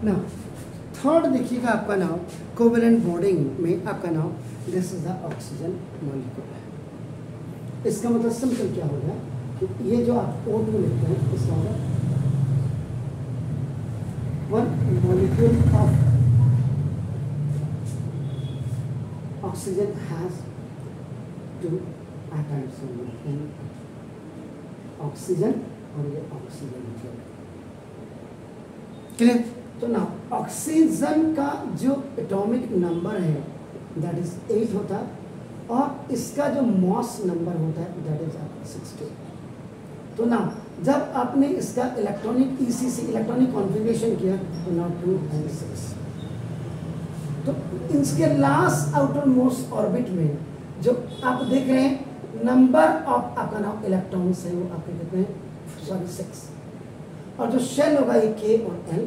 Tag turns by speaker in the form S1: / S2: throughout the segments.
S1: ना थर्ड देखिएगा आपका नाम कोवेलेंट बॉन्डिंग में आपका नाम this is the oxygen molecule. इसका मतलब सिंपल क्या होगा कि ये जो आप O2 लिखते हैं इसका होगा one molecule of oxygen has two atoms in oxygen और ये ऑक्सीजन क्लियर। तो ना ऑक्सीजन का जो एटॉमिक नंबर है दैट इज 8 होता है और इसका जो मॉस नंबर होता है दैट इज 60। तो ना जब आपने इसका इलेक्ट्रॉनिक ECC इलेक्ट्रॉनिक कॉन्फ़िगरेशन किया तो ना 2 and 6, तो इसके लास्ट आउटर मोस्ट ऑर्बिट में जो आप देख रहे हैं नंबर ऑफ आपका नाम इलेक्ट्रॉन्स है वो आपके कितने हैं, सॉरी 6। और जो शेल होगा ये K और L,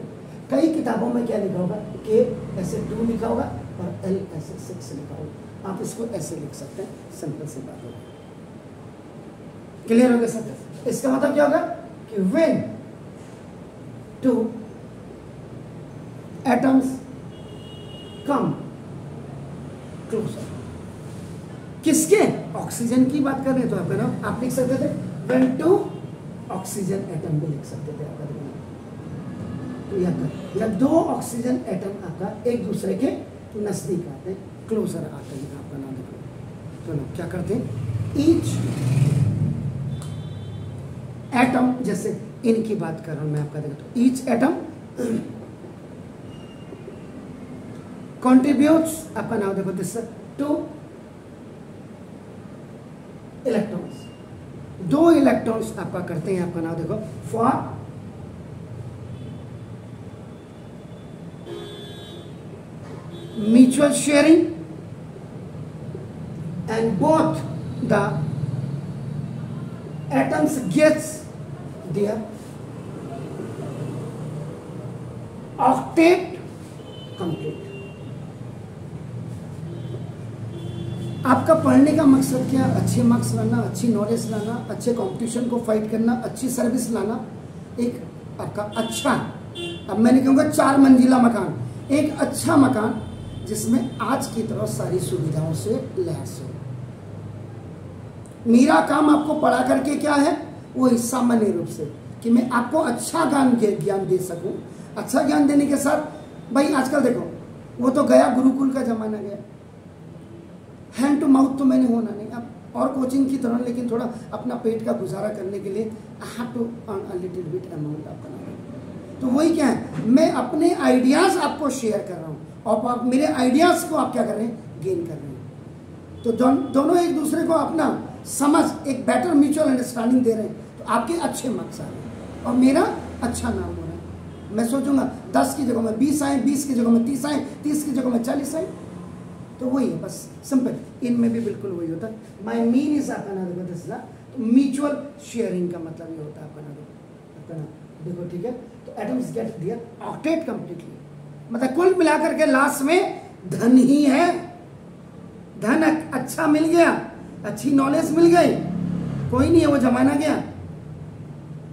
S1: कई किताबों में क्या लिखा होगा K ऐसे 2 लिखा होगा और L ऐसे 6 लिखा होगा। आप इसको ऐसे लिख सकते हैं, सिंपल सी बात होगी। क्लियर हो गया सर? इसका मतलब क्या होगा कि व्हेन 2 एटम्स कम क्लोजर, किसके, ऑक्सीजन की बात कर रहे हैं तो आपका नाम आप लिख सकते थे व्हेन 2 ऑक्सीजन एटम भी लिख सकते थे आपका। तो या 2 ऑक्सीजन एटम आपका एक दूसरे के नजदीक आते हैं, क्लोजर आते हैं आपका नाम देखो। तो लोग क्या करते हैं ईच एटम, जैसे इनकी बात कर रहा हूं मैं आपका देखो, तो ईच एटम कंट्रीब्यूट्स आपका नाम देखो दिस 2 इलेक्ट्रॉन्स, 2 इलेक्ट्रॉन्स आपका करते हैं आपका नाम देखो for mutual sharing and both the atoms gets their octet complete। आपका पढ़ने का मकसद क्या, अच्छे मार्क्स लाना, अच्छी नॉलेज लाना, अच्छे कंपटीशन को फाइट करना, अच्छी सर्विस लाना, एक आपका अच्छा, अब मैंने कहूँगा 4 मंजिला मकान, एक अच्छा मकान जिसमें आज की तरह सारी सुविधाओं से लैस हो। मेरा काम आपको पढ़ा करके क्या है वो हिस्सा सामान्य रूप से कि मैं आपको अच्छा ज्ञान दे सकूं। अच्छा ज्ञान देने के साथ भाई आजकल देखो वो तो गया, गुरुकुल का जमाना गया, हैंड टू माउथ तो मैंने होना नहीं अब, और कोचिंग की तरह, लेकिन थोड़ा अपना पेट का गुजारा करने के लिए I have to earn a little bit amount आपका। तो वही क्या है, मैं अपने आइडियाज आपको शेयर कर रहा हूँ और आप मेरे आइडियाज को आप क्या कर रहे हैं, गेन कर रहे हैं। तो दोनों एक दूसरे को अपना समझ, एक बेटर म्यूचुअल अंडरस्टैंडिंग दे रहे हैं, तो आपके अच्छे मार्क्स आ रहे हैं और मेरा अच्छा नाम हो रहा है। मैं सोचूंगा 10 की जगह में 20 आए, 20 की जगह में 30 आए, 30 की जगह में 40 आए, तो वही है बस सिंपल। इनमें भी बिल्कुल वही होता है। माई मीन इज आपका नाम देखो, तो म्यूचुअल शेयरिंग का मतलब ये होता है आपका नाम देखो, ठीक है। तो atoms get their octet completely, मतलब कुल मिलाकर के लास्ट में धन ही है, धन अच्छा मिल गया, अच्छी नॉलेज मिल गई, कोई नहीं है वो जमाना गया।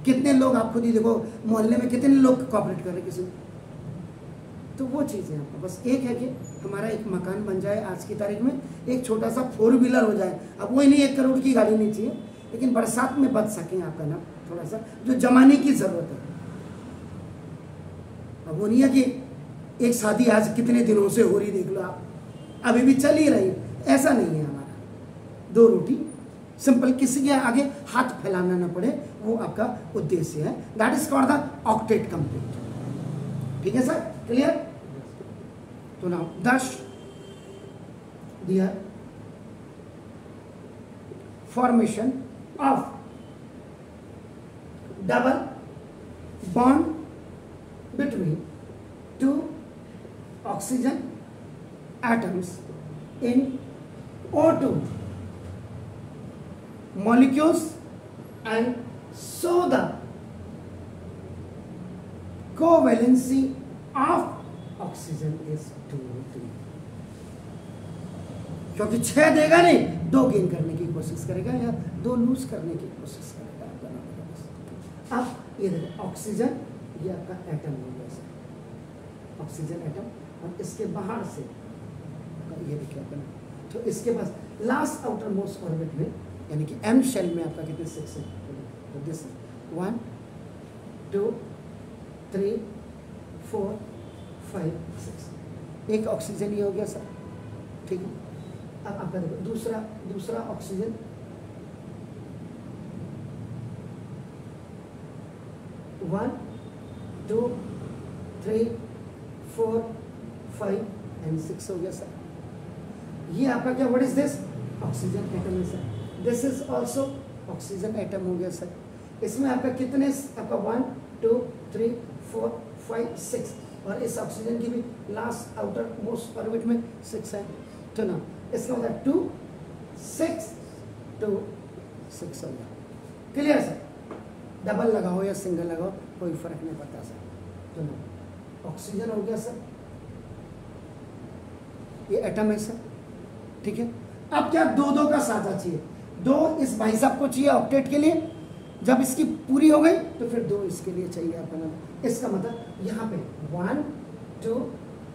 S1: कितने लोग आप खुद ही देखो मोहल्ले में कितने लोग कॉपरेट कर रहे किसी, तो वो चीज़ है आपको बस एक है कि हमारा एक मकान बन जाए आज की तारीख में, एक छोटा सा 4 व्हीलर हो जाए। अब वही नहीं 1 करोड़ की गाड़ी नहीं चाहिए, लेकिन बरसात में बच सकें आपका नाम थोड़ा सा, जो जमाने की जरूरत है। अब वो नहीं है कि एक शादी आज कितने दिनों से हो रही देख लो आप, अभी भी चल ही रही, ऐसा नहीं है हमारा। 2 रोटी सिंपल, किसी के आगे हाथ फैलाना ना पड़े, वो आपका उद्देश्य है। That is called the octet complete. ठीक है सर, क्लियर? तो नाउ दस there formation of double bond between 2 oxygen atoms in O2 molecules, and so the covalency of oxygen is 2 3, क्योंकि 6 देगा नहीं, 2 गेन करने की कोशिश करेगा या 2 लूज करने की कोशिश करेगा। अब ये देखो ऑक्सीजन ये आपका एटम हो गया, ऑक्सीजन एटम, और इसके बाहर से ये देखिए आपका, तो इसके पास लास्ट आउटर मोस्ट ऑर्बिट में यानी कि एम शेल में आपका कितने 6 है, तो दिस 1 2 3 4 5 6, एक ऑक्सीजन ये हो गया सर, ठीक है। अब आपका देखो दूसरा ऑक्सीजन, वन 2 3 4 5 एंड 6 हो गया सर। ये आपका क्या, what is this, oxygen atom है sir. This is also oxygen atom हो गया सर। इसमें आपका कितने, आपका 1 2 3 4 5 6, और इस ऑक्सीजन की भी लास्ट आउटर मोस्ट ऑर्बिट में 6 है, तो ना इसका मतलब 2 6 2 6 हो गया। क्लियर सर, डबल लगाओ या सिंगल लगाओ कोई फर्क नहीं पड़ता सर, तो ना ऑक्सीजन हो गया सर, ये एटम है सर, ठीक है। अब क्या, दो का साझा चाहिए, 2 इस भाई साहब को चाहिए ऑक्टेट के लिए, जब इसकी पूरी हो गई तो फिर 2 इसके लिए चाहिए अपना। इसका मतलब यहाँ पे 1 2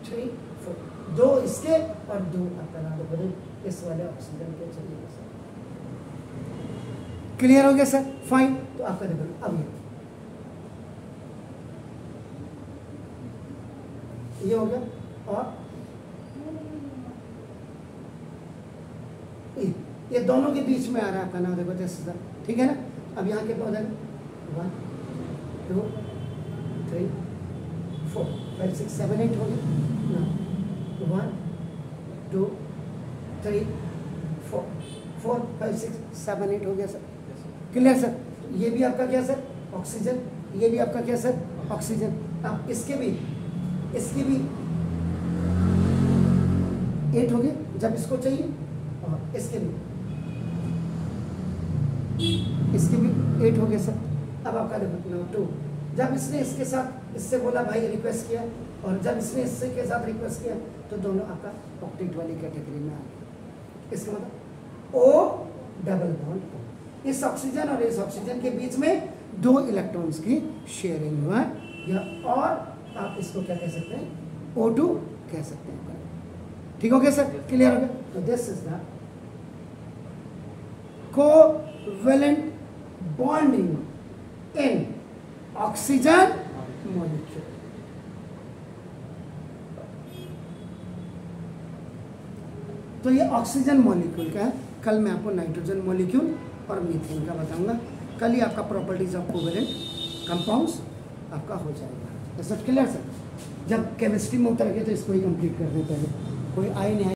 S1: 3 4, 2 इसके और 2 अपना इस वाले ऑक्सीजन के चाहिए सर। क्लियर हो गया सर, फाइन। तो आपका देखो अब ये हो गया, और ये दोनों के बीच में आ रहा है आपका नाम, देखो जैसे, ठीक है ना। अब यहाँ के हो जाएगा 1 2 3 4 5 6 7 8 हो गया, 1 2 3 4 4 5 6 7 8 हो गया सर। क्लियर सर, ये भी आपका क्या सर, ऑक्सीजन, ये भी आपका क्या सर, ऑक्सीजन। अब इसके भी 8 हो गए जब इसको चाहिए, और इसके भी 8 हो गए सर। अब आपका देखो 2, जब इसने इसके साथ इससे बोला भाई रिक्वेस्ट किया, और जब इसने इससे के साथ रिक्वेस्ट किया, तो दोनों आपका ऑक्टेट वाली कैटेगरी में आ गए। इसका मतलब O डबल बॉन्ड O, इस ऑक्सीजन और इस ऑक्सीजन के बीच में 2 इलेक्ट्रॉन्स की शेयरिंग हुआ, या और आप इसको क्या कह सकते हैं, O2 कह सकते हैं। ठीक हो गया सर, क्लियर हो गया। तो this is the covalent bonding in oxygen molecule. तो ये ऑक्सीजन मॉलिक्यूल का है। कल मैं आपको नाइट्रोजन मॉलिक्यूल और मीथेन का बताऊंगा। कल ही आपका प्रॉपर्टीज ऑफ कोवेलेंट कंपाउंड्स आपका हो जाएगा। क्लियर सर, जब केमिस्ट्री में उतर गए तो इसको ही कंप्लीट कर देते हैं, कोई आए नहीं।